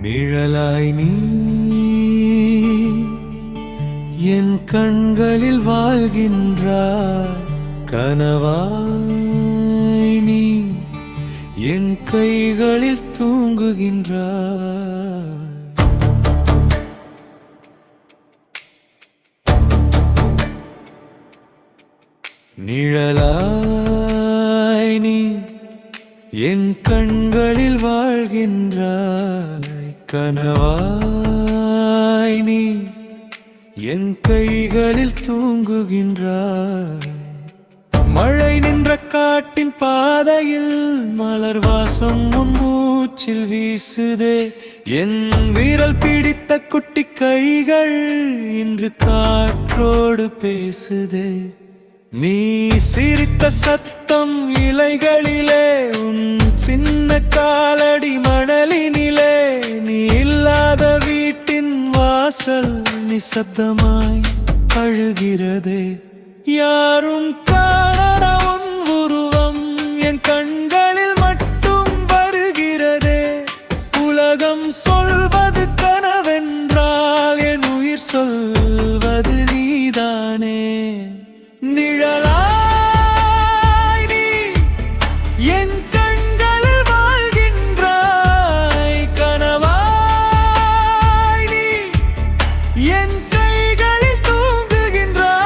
நிழலாய் நீ என் கண்களில் வாழ்கின்றாய், கனவாய் நீ என் கைகளில் தூங்குகின்றாய். நிழலாய் நீ என் கண்களில் வாழ்கின்றாய், கனவாய் நீ என் கைகளில் தூங்குகின்றாய். மழை நின்ற காட்டின் பாதையில் மலர் வாசம் உன் மூச்சில் வீசுதே. என் விரல் பிடித்த குட்டி கைகள் இன்று காற்றோடு பேசுதே. நீ சிரித்த சத்தம் இலைகளிலே, உன் சின்ன காலடி மணலினிலே. நீ இல்லாத வீட்டின் வாசல் நிசப்தமாய் அழுகிறதே. யாரும் காணாத உன் உருவம் என் கண்களில் மட்டும் வருகிறதே. உலகம் சொல்வது கனவென்றால் என் உயிர் சொல்வது நீதானே. நிழலாய் நீ என் கண்களில் வாழ்கின்றாய், கனவாய் நீ என் கைகளில் தூங்குகின்றாய்.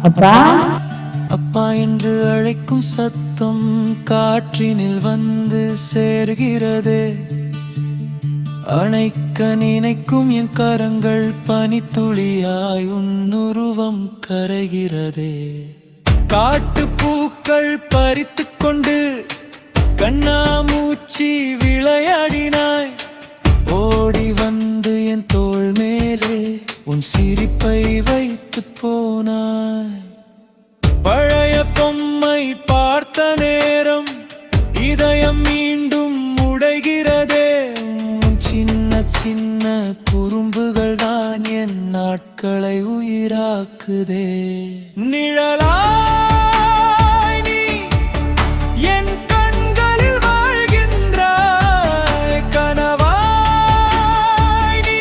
அப்பா அப்பா என்று அழைக்கும் சத்தம் காற்றினில் வந்து சேர்கிறதே. அணைக்க நினைக்கும் என் கரங்கள் பனித்துளியாய் உன் உருவம் கரைகிறதே. காட்டு பூக்கள் பறித்து கொண்டு கண்ணாமூச்சி விளையாடினாய். ஓடி வந்து என் தோள் மேலே உன் சிரிப்பை வைத்து போனாய். பழைய பொம்மை பார்த்த நேரம் இதயம் மீண்டும் உடைகிறதே. சின்ன சின்ன குறும்புகள் தான் என் நாட்களை உயிராக்குதே. நிழலாய் நீ என் கண்களில் வாழ்கின்றாய், கனவாய் நீ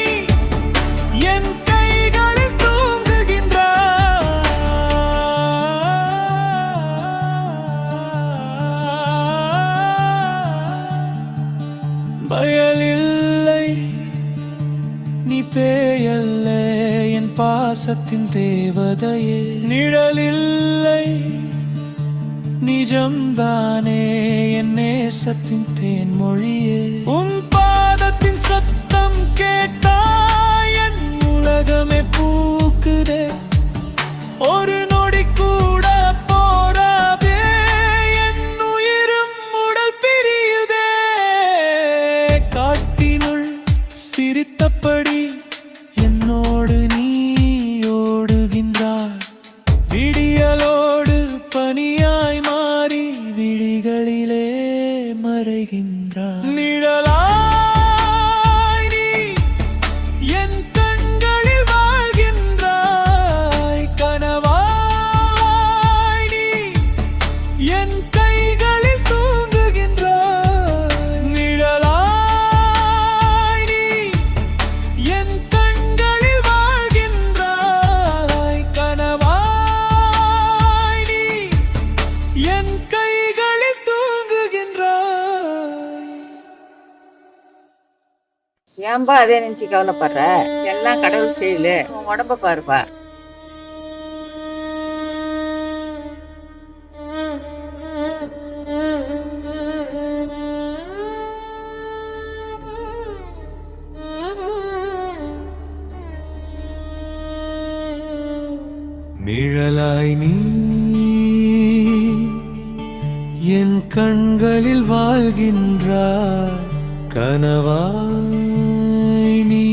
என் கைகளில் தூங்குகின்றாய். பயலில்லை நீ பேயல்ல என் பாசத்தின் தேவதையே. நிழலில்லை நிஜம்தானே என் நேசத்தின் தேன்மொழியே. உன் பாதத்தின் சத்தம் கேட்டாய் என் உலகமே பூக்குதே. ஒரு நொடி கூட போராதே என் உயிரும் உடல் பிரியுதே. காட்டினுள் சிரித்தபடி என்னோடு நீ ஓடுகின்றாய். விடியலோடு பனியாய் மாறி விழிகளிலே மறைகின்றாய். நிழலாய் நீ என் கண்களில் வாழ்கின்றாய், கனவாய் நீ என் கைகளில் தூங்குகின்றாய். நிழலாய் நீ என் கண்களில் வாழ்கின்றாய், கனவாய் நீ என் கைகளில் தூங்குகின்றாய். ஏன்பா அதே நினைச்சு கவலைப்படுற? எல்லாம் கடவுள் செய்யல. உன் உடம்ப பாருப்பா. நிழலாய் நீ என் கண்களில் வாழ்கின்றாய், கனவாய் நீ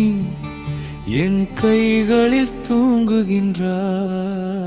என் கைகளில் தூங்குகின்றாய்.